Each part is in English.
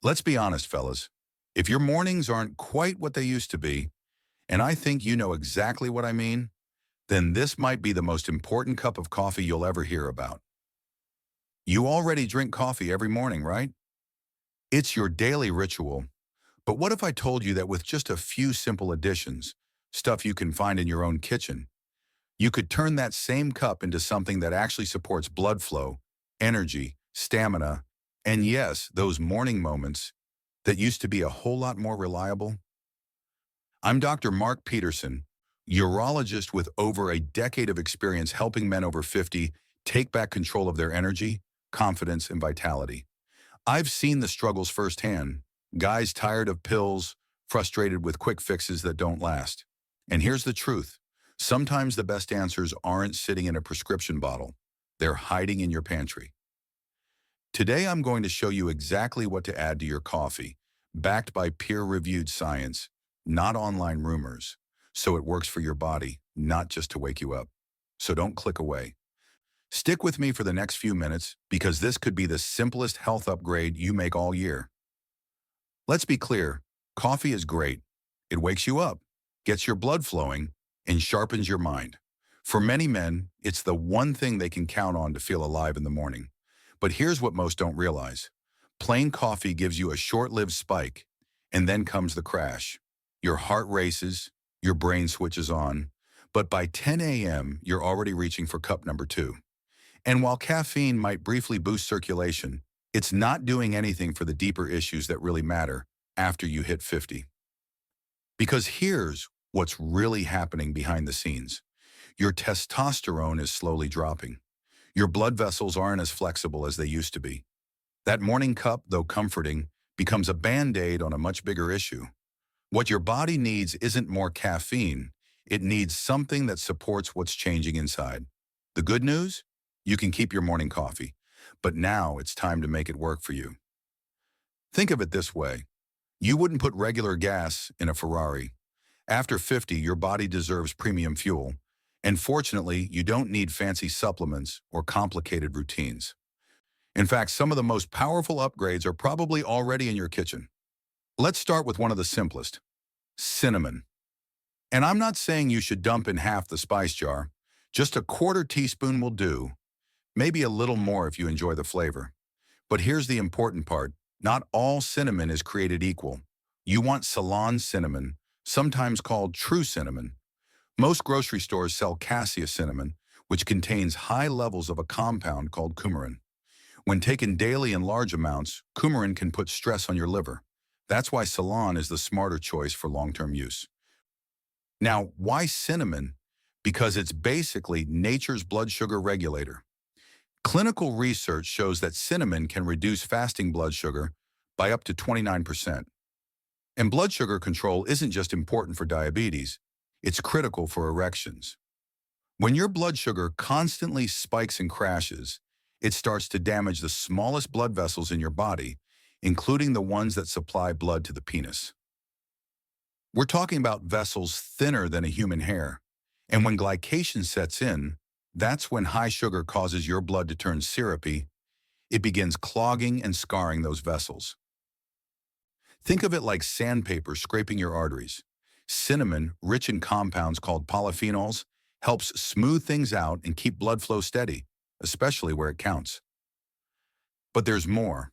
Let's be honest, fellas. If your mornings aren't quite what they used to be, and I think you know exactly what I mean, then this might be the most important cup of coffee you'll ever hear about. You already drink coffee every morning, right? It's your daily ritual. But what if I told you that with just a few simple additions, stuff you can find in your own kitchen, you could turn that same cup into something that actually supports blood flow, energy, stamina, and yes, those morning moments that used to be a whole lot more reliable? I'm Dr. Mark Peterson, urologist with over a decade of experience helping men over 50 take back control of their energy, confidence, and vitality. I've seen the struggles firsthand. Guys tired of pills, frustrated with quick fixes that don't last. And here's the truth. Sometimes the best answers aren't sitting in a prescription bottle. They're hiding in your pantry. Today I'm going to show you exactly what to add to your coffee, backed by peer-reviewed science, not online rumors, so it works for your body, not just to wake you up. So don't click away. Stick with me for the next few minutes because this could be the simplest health upgrade you make all year. Let's be clear, coffee is great. It wakes you up, gets your blood flowing, and sharpens your mind. For many men, it's the one thing they can count on to feel alive in the morning. But here's what most don't realize. Plain coffee gives you a short-lived spike, and then comes the crash. Your heart races, your brain switches on, but by 10 a.m., you're already reaching for cup number two. And while caffeine might briefly boost circulation, it's not doing anything for the deeper issues that really matter after you hit 50. Because here's what's really happening behind the scenes. Your testosterone is slowly dropping. Your blood vessels aren't as flexible as they used to be. That morning cup, though comforting, becomes a band-aid on a much bigger issue. What your body needs isn't more caffeine. It needs something that supports what's changing inside. The good news? You can keep your morning coffee, but now it's time to make it work for you. Think of it this way. You wouldn't put regular gas in a Ferrari. After 50, your body deserves premium fuel, and fortunately, you don't need fancy supplements or complicated routines. In fact, some of the most powerful upgrades are probably already in your kitchen. Let's start with one of the simplest, cinnamon. And I'm not saying you should dump in half the spice jar. Just a quarter teaspoon will do, maybe a little more if you enjoy the flavor. But here's the important part. Not all cinnamon is created equal. You want Ceylon cinnamon, sometimes called true cinnamon. Most grocery stores sell cassia cinnamon, which contains high levels of a compound called coumarin. When taken daily in large amounts, coumarin can put stress on your liver. That's why Ceylon is the smarter choice for long-term use. Now, why cinnamon? Because it's basically nature's blood sugar regulator. Clinical research shows that cinnamon can reduce fasting blood sugar by up to 29%. And blood sugar control isn't just important for diabetes, it's critical for erections. When your blood sugar constantly spikes and crashes, it starts to damage the smallest blood vessels in your body, including the ones that supply blood to the penis. We're talking about vessels thinner than a human hair, and when glycation sets in, that's when high sugar causes your blood to turn syrupy. It begins clogging and scarring those vessels. Think of it like sandpaper scraping your arteries. Cinnamon, rich in compounds called polyphenols, helps smooth things out and keep blood flow steady, especially where it counts. But there's more.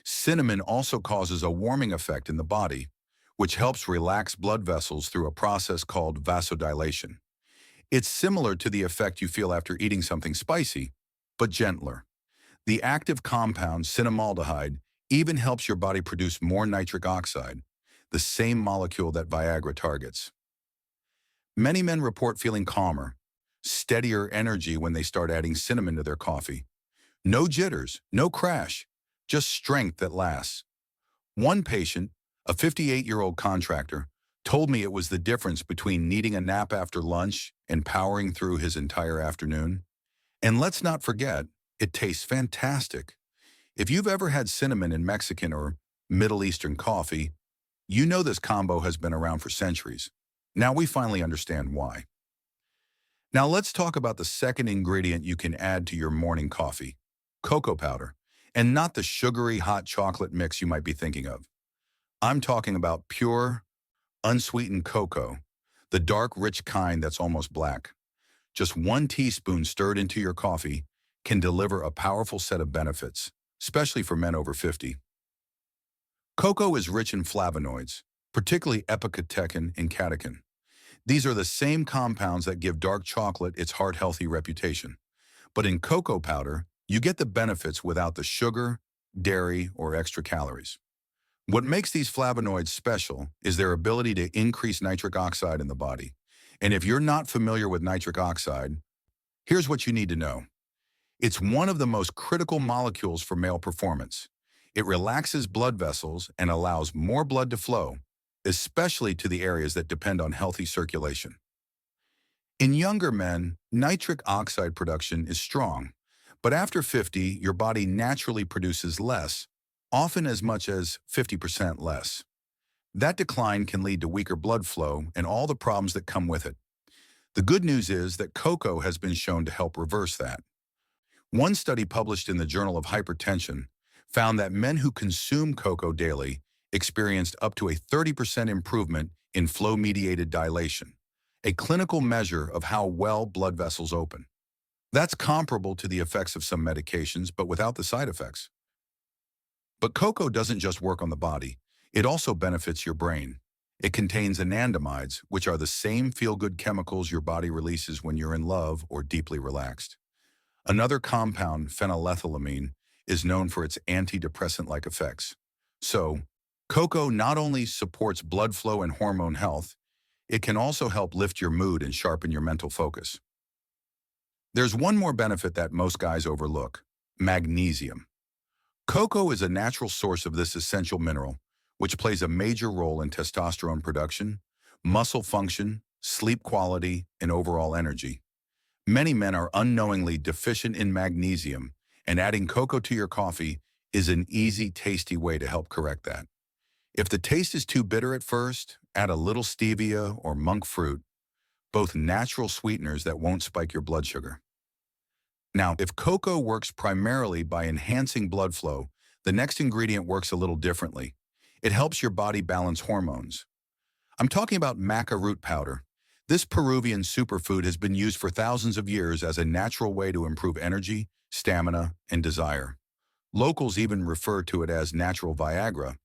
Cinnamon also causes a warming effect in the body, which helps relax blood vessels through a process called vasodilation. It's similar to the effect you feel after eating something spicy, but gentler. The active compound cinnamaldehyde even helps your body produce more nitric oxide, the same molecule that Viagra targets. Many men report feeling calmer, steadier energy when they start adding cinnamon to their coffee. No jitters, no crash, just strength that lasts. One patient, a 58-year-old contractor, told me it was the difference between needing a nap after lunch and powering through his entire afternoon. And let's not forget, it tastes fantastic. If you've ever had cinnamon in Mexican or Middle Eastern coffee, you know this combo has been around for centuries. Now we finally understand why. Now let's talk about the second ingredient you can add to your morning coffee, cocoa powder. and not the sugary hot chocolate mix you might be thinking of. I'm talking about pure, unsweetened cocoa, the dark, rich kind that's almost black. Just 1 teaspoon stirred into your coffee can deliver a powerful set of benefits, especially for men over 50. Cocoa is rich in flavonoids, particularly epicatechin and catechin. These are the same compounds that give dark chocolate its heart-healthy reputation. But in cocoa powder, you get the benefits without the sugar, dairy, or extra calories. What makes these flavonoids special is their ability to increase nitric oxide in the body. And if you're not familiar with nitric oxide, here's what you need to know. It's one of the most critical molecules for male performance. It relaxes blood vessels and allows more blood to flow, especially to the areas that depend on healthy circulation. In younger men, nitric oxide production is strong, but after 50, your body naturally produces less, often as much as 50% less. That decline can lead to weaker blood flow and all the problems that come with it. The good news is that cocoa has been shown to help reverse that. One study published in the Journal of Hypertension found that men who consume cocoa daily experienced up to a 30% improvement in flow-mediated dilation, a clinical measure of how well blood vessels open. That's comparable to the effects of some medications, but without the side effects. But cocoa doesn't just work on the body, it also benefits your brain. It contains anandamides, which are the same feel-good chemicals your body releases when you're in love or deeply relaxed. Another compound, phenylethylamine, is known for its antidepressant-like effects. So, cocoa not only supports blood flow and hormone health, it can also help lift your mood and sharpen your mental focus. There's one more benefit that most guys overlook: magnesium. Cocoa is a natural source of this essential mineral, which plays a major role in testosterone production, muscle function, sleep quality, and overall energy. Many men are unknowingly deficient in magnesium, and adding cocoa to your coffee is an easy, tasty way to help correct that. If the taste is too bitter at first, add a little stevia or monk fruit, both natural sweeteners that won't spike your blood sugar. Now, if cocoa works primarily by enhancing blood flow, the next ingredient works a little differently. It helps your body balance hormones. I'm talking about maca root powder. This Peruvian superfood has been used for thousands of years as a natural way to improve energy, stamina, and desire. Locals even refer to it as natural Viagra,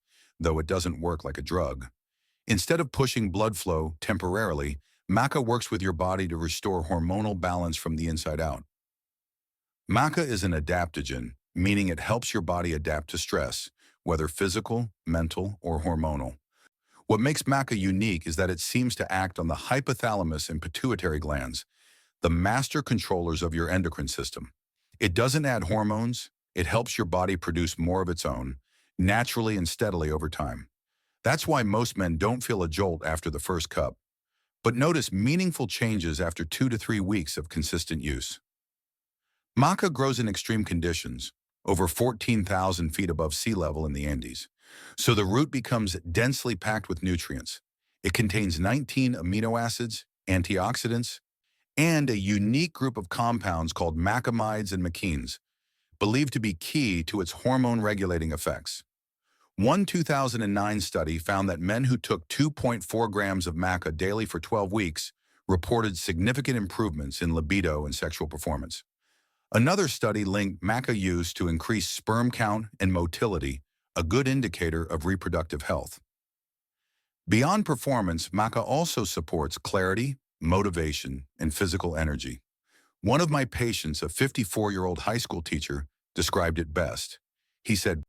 though it doesn't work like a drug. Instead of pushing blood flow temporarily, maca works with your body to restore hormonal balance from the inside out. Maca is an adaptogen, meaning it helps your body adapt to stress, whether physical, mental, or hormonal. What makes maca unique is that it seems to act on the hypothalamus and pituitary glands, the master controllers of your endocrine system. It doesn't add hormones, it helps your body produce more of its own, naturally and steadily over time. That's why most men don't feel a jolt after the first cup, but notice meaningful changes after 2 to 3 weeks of consistent use. Maca grows in extreme conditions, over 14,000 feet above sea level in the Andes, so the root becomes densely packed with nutrients. It contains 19 amino acids, antioxidants, and a unique group of compounds called macamides and machenes, believed to be key to its hormone-regulating effects. One 2009 study found that men who took 2.4 grams of maca daily for 12 weeks reported significant improvements in libido and sexual performance. Another study linked maca use to increase sperm count and motility, a good indicator of reproductive health. Beyond performance, maca also supports clarity, motivation, and physical energy. One of my patients, a 54-year-old high school teacher, described it best. He said,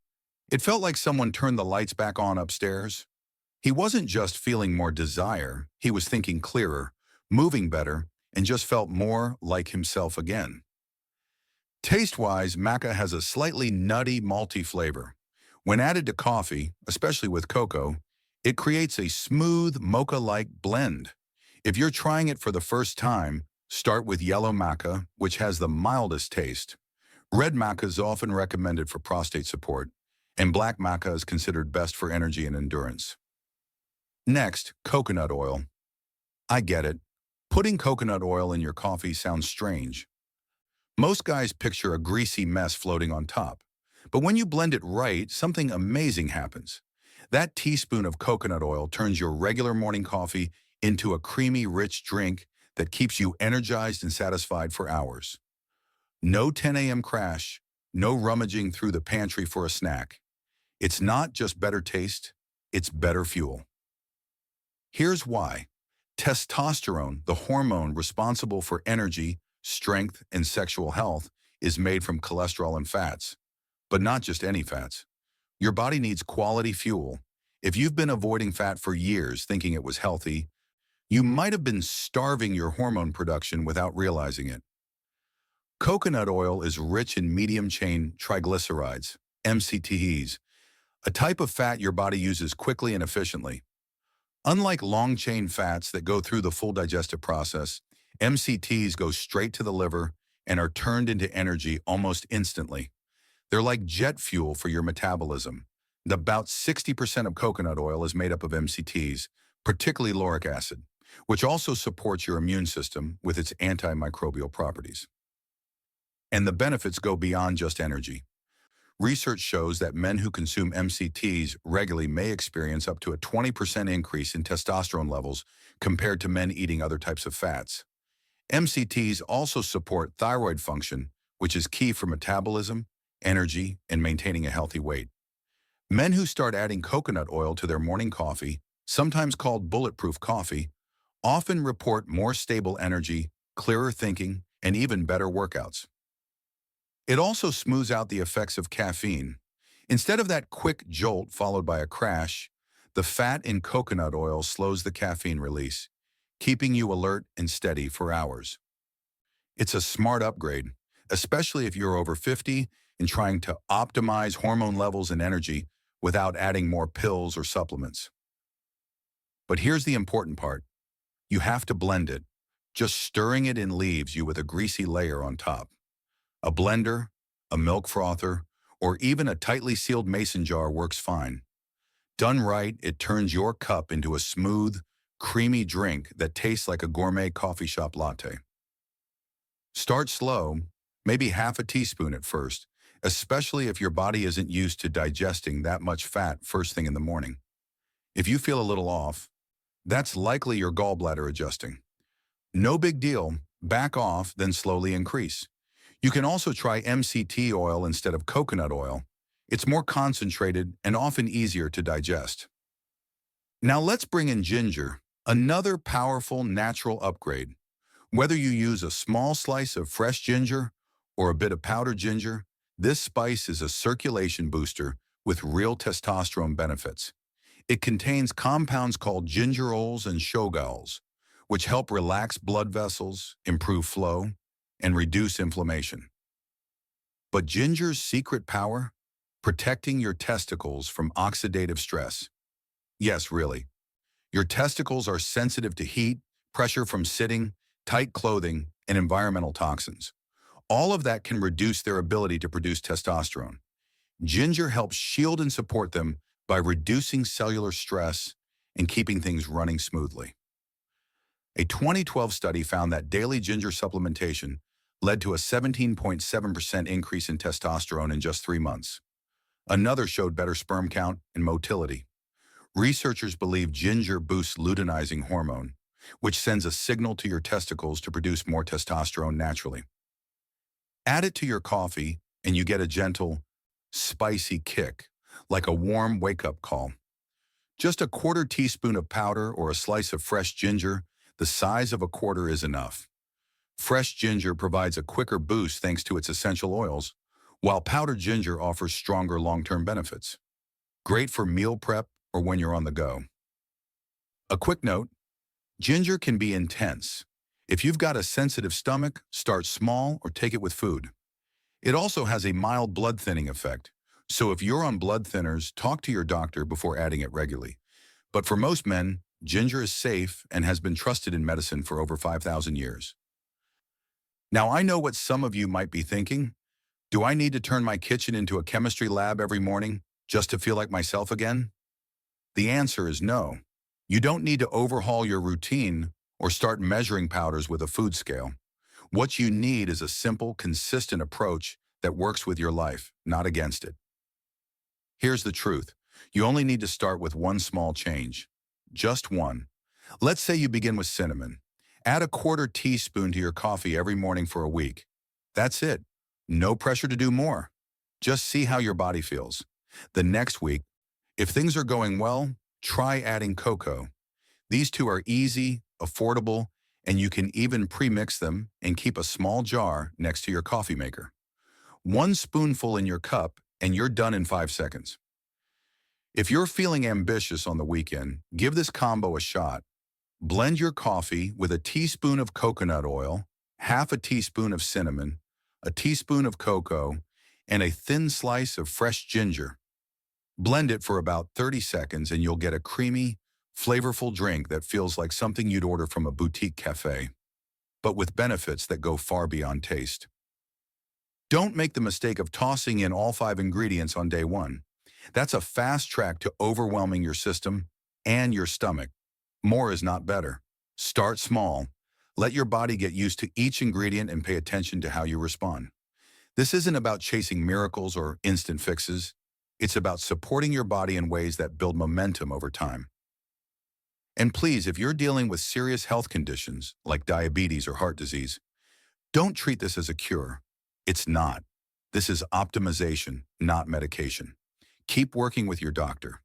"It felt like someone turned the lights back on upstairs." He wasn't just feeling more desire, he was thinking clearer, moving better, and just felt more like himself again. Taste-wise, maca has a slightly nutty, malty flavor. When added to coffee, especially with cocoa, it creates a smooth, mocha-like blend. If you're trying it for the first time, start with yellow maca, which has the mildest taste. Red maca is often recommended for prostate support, and black maca is considered best for energy and endurance. Next, coconut oil. I get it. Putting coconut oil in your coffee sounds strange. Most guys picture a greasy mess floating on top, But when you blend it right, something amazing happens. That teaspoon of coconut oil turns your regular morning coffee into a creamy, rich drink that keeps you energized and satisfied for hours. No 10 a.m. crash, no rummaging through the pantry for a snack. It's not just better taste, it's better fuel. Here's why. Testosterone, the hormone responsible for energy, strength, and sexual health, is made from cholesterol and fats. But not just any fats. Your body needs quality fuel. If you've been avoiding fat for years thinking it was healthy, you might have been starving your hormone production without realizing it. Coconut oil is rich in medium-chain triglycerides, MCTs, a type of fat your body uses quickly and efficiently. Unlike long-chain fats that go through the full digestive process, MCTs go straight to the liver and are turned into energy almost instantly. They're like jet fuel for your metabolism. About 60% of coconut oil is made up of MCTs, particularly lauric acid, which also supports your immune system with its antimicrobial properties. And the benefits go beyond just energy. Research shows that men who consume MCTs regularly may experience up to a 20% increase in testosterone levels compared to men eating other types of fats. MCTs also support thyroid function, which is key for metabolism, energy, and maintaining a healthy weight. Men who start adding coconut oil to their morning coffee, sometimes called bulletproof coffee, often report more stable energy, clearer thinking, and even better workouts. It also smooths out the effects of caffeine. Instead of that quick jolt followed by a crash, the fat in coconut oil slows the caffeine release, keeping you alert and steady for hours. It's a smart upgrade, especially if you're over 50 and trying to optimize hormone levels and energy without adding more pills or supplements. But here's the important part. You have to blend it. Just stirring it in leaves you with a greasy layer on top. A blender, a milk frother, or even a tightly sealed mason jar works fine. Done right, it turns your cup into a smooth, creamy drink that tastes like a gourmet coffee shop latte. Start slow, maybe half a teaspoon at first, especially if your body isn't used to digesting that much fat first thing in the morning. If you feel a little off, that's likely your gallbladder adjusting. No big deal, back off, then slowly increase. You can also try MCT oil instead of coconut oil. It's more concentrated and often easier to digest. Now let's bring in ginger, another powerful natural upgrade. Whether you use a small slice of fresh ginger or a bit of powdered ginger, this spice is a circulation booster with real testosterone benefits. It contains compounds called gingerols and shogaols, which help relax blood vessels, improve flow, and reduce inflammation. But ginger's secret power? Protecting your testicles from oxidative stress. Yes, really. Your testicles are sensitive to heat, pressure from sitting, tight clothing, and environmental toxins. All of that can reduce their ability to produce testosterone. Ginger helps shield and support them by reducing cellular stress and keeping things running smoothly. A 2012 study found that daily ginger supplementation led to a 17.7% increase in testosterone in just 3 months. Another showed better sperm count and motility. Researchers believe ginger boosts luteinizing hormone, which sends a signal to your testicles to produce more testosterone naturally. Add it to your coffee, and you get a gentle, spicy kick, like a warm wake-up call. Just a quarter teaspoon of powder or a slice of fresh ginger, the size of a quarter, is enough. Fresh ginger provides a quicker boost thanks to its essential oils, while powdered ginger offers stronger long-term benefits. Great for meal prep or when you're on the go. A quick note, ginger can be intense. If you've got a sensitive stomach, start small or take it with food. It also has a mild blood thinning effect, so if you're on blood thinners, talk to your doctor before adding it regularly. But for most men, ginger is safe and has been trusted in medicine for over 5,000 years. Now, I know what some of you might be thinking. Do I need to turn my kitchen into a chemistry lab every morning just to feel like myself again? The answer is no. You don't need to overhaul your routine or start measuring powders with a food scale. What you need is a simple, consistent approach that works with your life, not against it. Here's the truth. You only need to start with one small change. Just one. Let's say you begin with cinnamon. Add a quarter teaspoon to your coffee every morning for a week. That's it. No pressure to do more. Just see how your body feels. The next week, if things are going well, try adding cocoa. These two are easy, affordable, and you can even pre-mix them and keep a small jar next to your coffee maker. One spoonful in your cup and you're done in 5 seconds. If you're feeling ambitious on the weekend, give this combo a shot. Blend your coffee with a teaspoon of coconut oil, half a teaspoon of cinnamon, a teaspoon of cocoa, and a thin slice of fresh ginger. Blend it for about 30 seconds and you'll get a creamy, flavorful drink that feels like something you'd order from a boutique cafe, but with benefits that go far beyond taste. Don't make the mistake of tossing in all 5 ingredients on day one. That's a fast track to overwhelming your system and your stomach. More is not better. Start small. Let your body get used to each ingredient and pay attention to how you respond. This isn't about chasing miracles or instant fixes. It's about supporting your body in ways that build momentum over time. And please, if you're dealing with serious health conditions like diabetes or heart disease, don't treat this as a cure. It's not. This is optimization, not medication. Keep working with your doctor.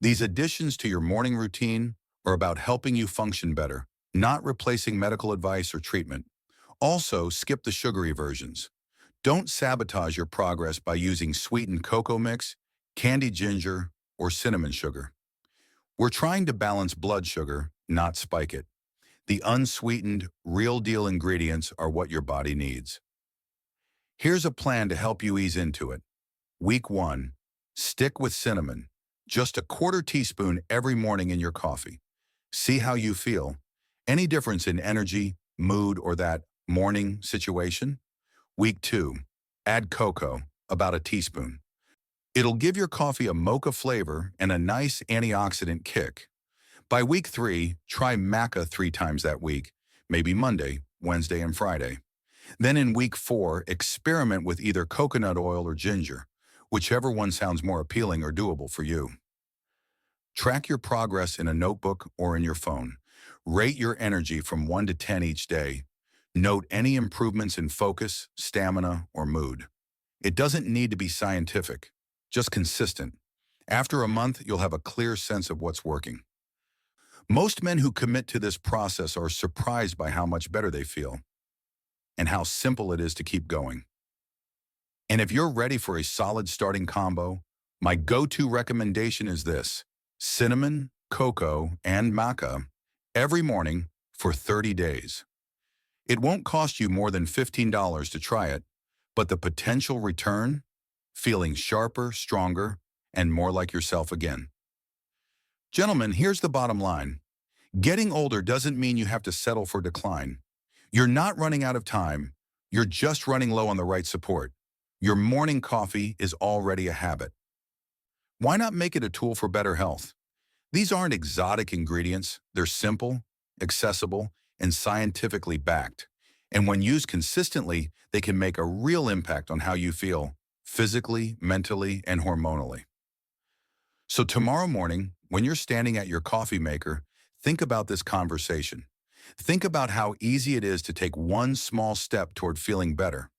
These additions to your morning routine are about helping you function better, not replacing medical advice or treatment. Also, skip the sugary versions. Don't sabotage your progress by using sweetened cocoa mix, candied ginger, or cinnamon sugar. We're trying to balance blood sugar, not spike it. The unsweetened, real-deal ingredients are what your body needs. Here's a plan to help you ease into it. Week 1. Stick with cinnamon. Just a quarter teaspoon every morning in your coffee. See how you feel. Any difference in energy, mood, or that morning situation? Week 2. Add cocoa, about a teaspoon. It'll give your coffee a mocha flavor and a nice antioxidant kick. By week 3, try maca 3 times that week, maybe Monday, Wednesday, and Friday. Then in week 4, experiment with either coconut oil or ginger, whichever one sounds more appealing or doable for you. Track your progress in a notebook or in your phone. Rate your energy from 1 to 10 each day. Note any improvements in focus, stamina, or mood. It doesn't need to be scientific, just consistent. After a month, you'll have a clear sense of what's working. Most men who commit to this process are surprised by how much better they feel and how simple it is to keep going. And if you're ready for a solid starting combo, my go-to recommendation is this: cinnamon, cocoa, and maca every morning for 30 days. It won't cost you more than $15 to try it, but the potential return? Feeling sharper, stronger, and more like yourself again. Gentlemen, here's the bottom line. Getting older doesn't mean you have to settle for decline. You're not running out of time. You're just running low on the right support. Your morning coffee is already a habit. Why not make it a tool for better health? These aren't exotic ingredients. They're simple, accessible, and scientifically backed. And when used consistently, they can make a real impact on how you feel, physically, mentally, and hormonally. So tomorrow morning, when you're standing at your coffee maker, think about this conversation. Think about how easy it is to take one small step toward feeling better.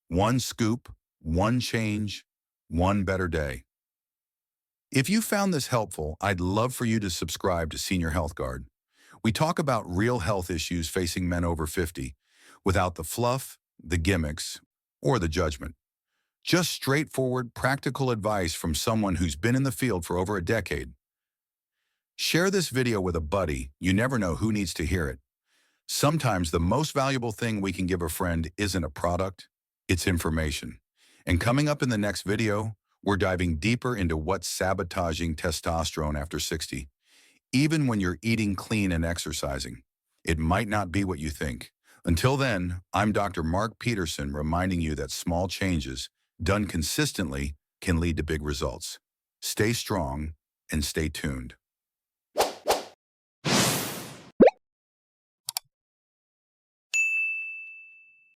One scoop, one change, one better day. If you found this helpful, I'd love for you to subscribe to Senior Health Guard. We talk about real health issues facing men over 50, without the fluff, the gimmicks, or the judgment. Just straightforward, practical advice from someone who's been in the field for over a decade. Share this video with a buddy. You never know who needs to hear it. Sometimes the most valuable thing we can give a friend isn't a product, it's information. And coming up in the next video, we're diving deeper into what's sabotaging testosterone after 60. Even when you're eating clean and exercising, it might not be what you think. Until then, I'm Dr. Mark Peterson, reminding you that small changes, done consistently, can lead to big results. Stay strong and stay tuned.